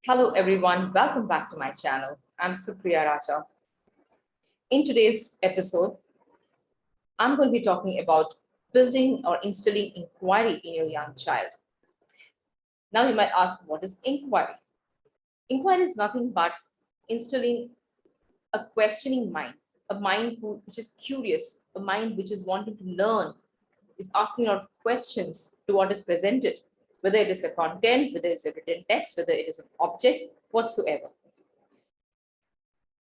Hello everyone, welcome back to my channel. I'm Supriya Raja. In today's episode, I'm going to be talking about building or instilling inquiry in your young child. Now you might ask, what is inquiry? Inquiry is nothing but instilling a questioning mind, a mind which is curious, a mind which is wanting to learn, is asking a lot of questions to what is presented, whether it is a content, whether it's a written text, whether it is an object, whatsoever.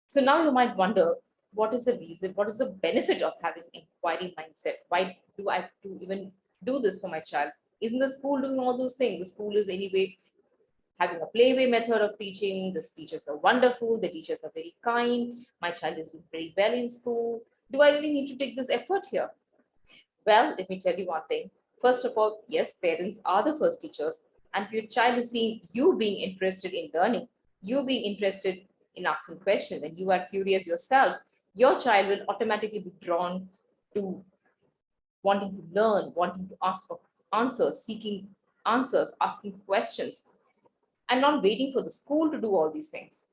So now you might wonder, what is the reason, what is the benefit of having inquiry mindset? Why do I have to even do this for my child? Isn't the school doing all those things? The school is anyway having a playway method of teaching. The teachers are wonderful. The teachers are very kind. My child is doing very well in school. Do I really need to take this effort here? Well, let me tell you one thing. First of all, yes, parents are the first teachers. And if your child is seeing you being interested in learning, you being interested in asking questions, and you are curious yourself, your child will automatically be drawn to wanting to learn, wanting to ask for answers, seeking answers, asking questions, and not waiting for the school to do all these things.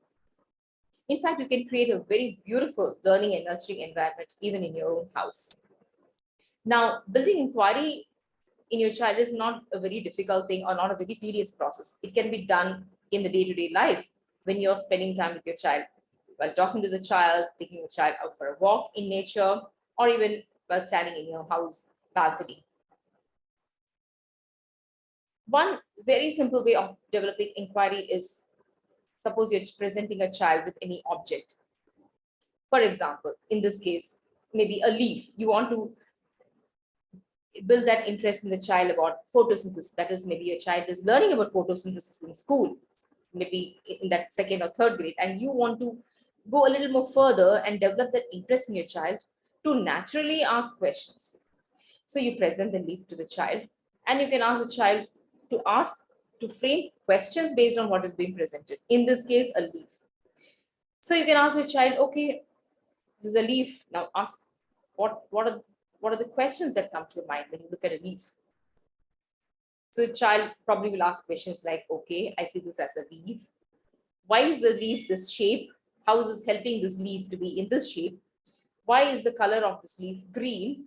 In fact, you can create a very beautiful learning and nurturing environment even in your own house. Now, building inquiry in your child is not a very difficult thing or not a very tedious process. It can be done in the day-to-day life when you're spending time with your child, while talking to the child, taking your child out for a walk in nature, or even while standing in your house balcony. One very simple way of developing inquiry is, suppose you're presenting a child with any object. For example, in this case, maybe a leaf. You want to build that interest in the child about photosynthesis. That is, maybe a child is learning about photosynthesis in school, maybe in that second or third grade, and you want to go a little more further and develop that interest in your child to naturally ask questions. So you present the leaf to the child, and you can ask the child to frame questions based on what is being presented. In this case, a leaf. So you can ask your child, okay, this is a leaf. Now ask what are the questions that come to your mind when you look at a leaf? So a child probably will ask questions like, okay, I see this as a leaf. Why is the leaf this shape? How is this helping this leaf to be in this shape? Why is the color of this leaf green?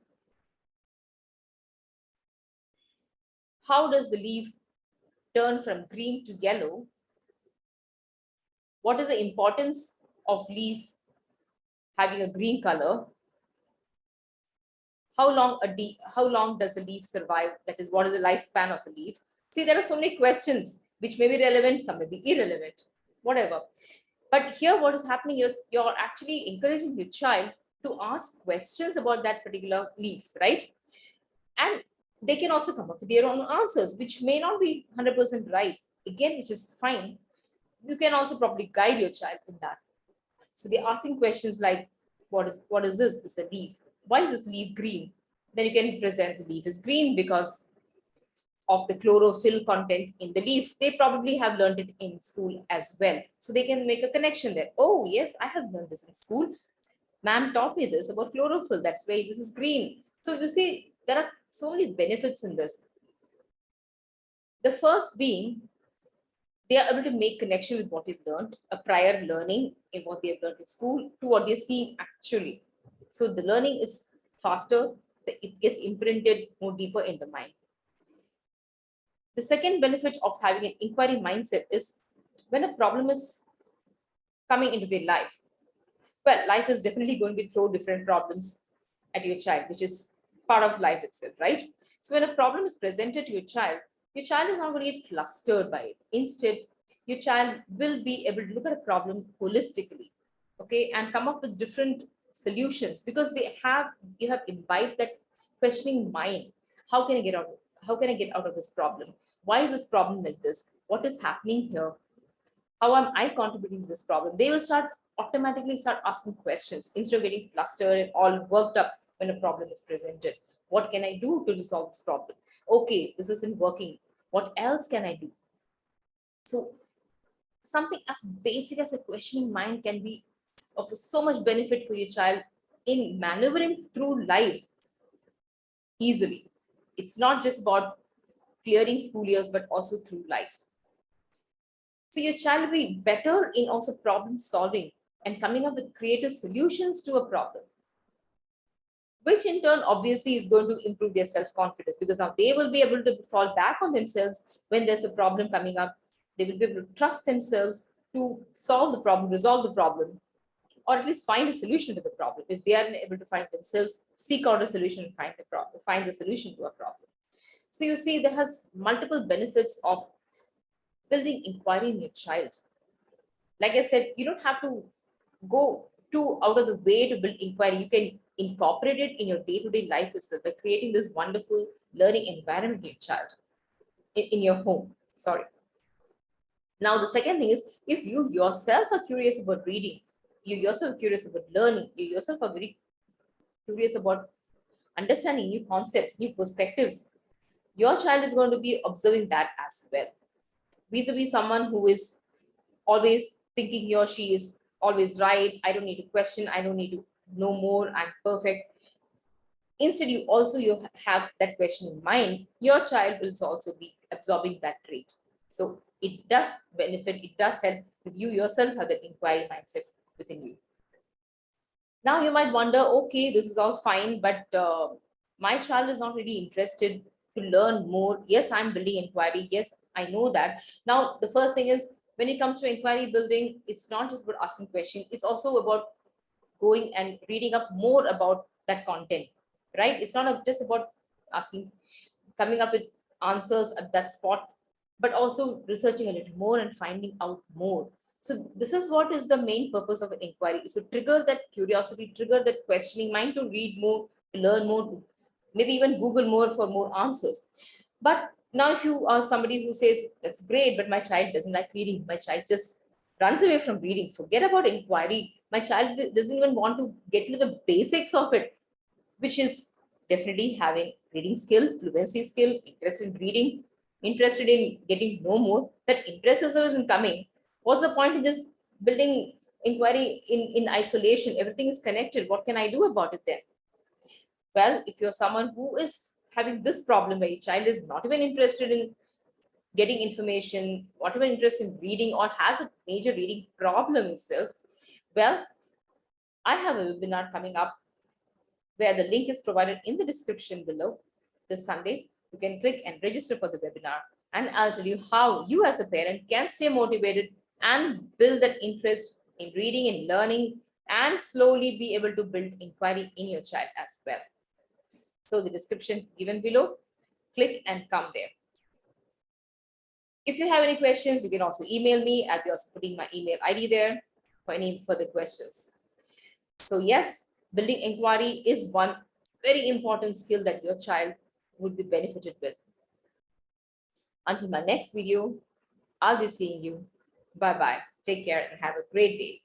How does the leaf turn from green to yellow? What is the importance of leaf having a green color? How long does a leaf survive? That is, what is the lifespan of a leaf? See, there are so many questions which may be relevant, some may be irrelevant, whatever. But here, what is happening, you're actually encouraging your child to ask questions about that particular leaf, right? And they can also come up with their own answers, which may not be 100% right, again, which is fine. You can also probably guide your child in that. So they're asking questions like, what is this? It's a leaf. Why is this leaf green? Then you can present the leaf is green because of the chlorophyll content in the leaf. They probably have learned it in school as well. So they can make a connection there. Oh, yes, I have learned this in school. Ma'am taught me this about chlorophyll. That's why this is green. So you see, there are so many benefits in this. The first being, they are able to make connection with what they've learned, a prior learning in what they've learned in school to what they're seeing actually. So the learning is faster, it gets imprinted more deeper in the mind. The second benefit of having an inquiry mindset is when a problem is coming into their life. Well, life is definitely going to throw different problems at your child, which is part of life itself, right? So when a problem is presented to your child is not going to get flustered by it. Instead, your child will be able to look at a problem holistically, okay, and come up with different solutions because you have imbibed that questioning mind. How can I get out? How can I get out of this problem? Why is this problem like this? What is happening here? How am I contributing to this problem? They will automatically start asking questions instead of getting flustered and all worked up when a problem is presented. What can I do to resolve this problem? Okay, this isn't working. What else can I do? So something as basic as a questioning mind can be of so much benefit for your child in maneuvering through life easily. It's not just about clearing school years, but also through life. So your child will be better in also problem solving and coming up with creative solutions to a problem, which in turn obviously is going to improve their self-confidence, because now they will be able to fall back on themselves when there's a problem coming up. They will be able to trust themselves to solve the problem, resolve the problem, or at least find a solution to the problem. If they are able to find themselves, seek out a solution and find the problem, find the solution to a problem. So you see, there has multiple benefits of building inquiry in your child. Like I said, you don't have to go too out of the way to build inquiry. You can incorporate it in your day-to-day life itself by creating this wonderful learning environment in your child, in your home. Sorry. Now, the second thing is, if you yourself are curious about reading, you yourself are curious about learning, you yourself are very curious about understanding new concepts, new perspectives, your child is going to be observing that as well. Vis-a-vis someone who is always thinking he or she is always right, I don't need to question, I don't need to know more, I'm perfect. Instead, you have that question in mind, your child will also be absorbing that trait. So it does benefit, it does help if you yourself have that inquiry mindset within you. Now you might wonder, okay, this is all fine, but my child is not really interested to learn more. Yes, I'm building inquiry. Yes, I know that. Now, the first thing is, when it comes to inquiry building, it's not just about asking questions, it's also about going and reading up more about that content, right? It's not just about asking, coming up with answers at that spot, but also researching a little more and finding out more. So this is what is the main purpose of an inquiry. So trigger that curiosity, trigger that questioning mind to read more, to learn more, to maybe even Google more for more answers. But now if you are somebody who says, that's great, but my child doesn't like reading, my child just runs away from reading, forget about inquiry. My child doesn't even want to get into the basics of it, which is definitely having reading skill, fluency skill, interest in reading, interested in getting to know more. That interest isn't coming. What's the point in just building inquiry in isolation? Everything is connected. What can I do about it then? Well, if you're someone who is having this problem where your child is not even interested in getting information, not even interested in reading, or has a major reading problem itself, well, I have a webinar coming up where the link is provided in the description below this Sunday. You can click and register for the webinar, and I'll tell you how you as a parent can stay motivated and build that interest in reading and learning, and slowly be able to build inquiry in your child as well. So the description is given below. Click and come there. If you have any questions, you can also email me. I'll be also putting my email ID there for any further questions. So yes, building inquiry is one very important skill that your child would be benefited with. Until my next video, I'll be seeing you. Bye-bye. Take care and have a great day.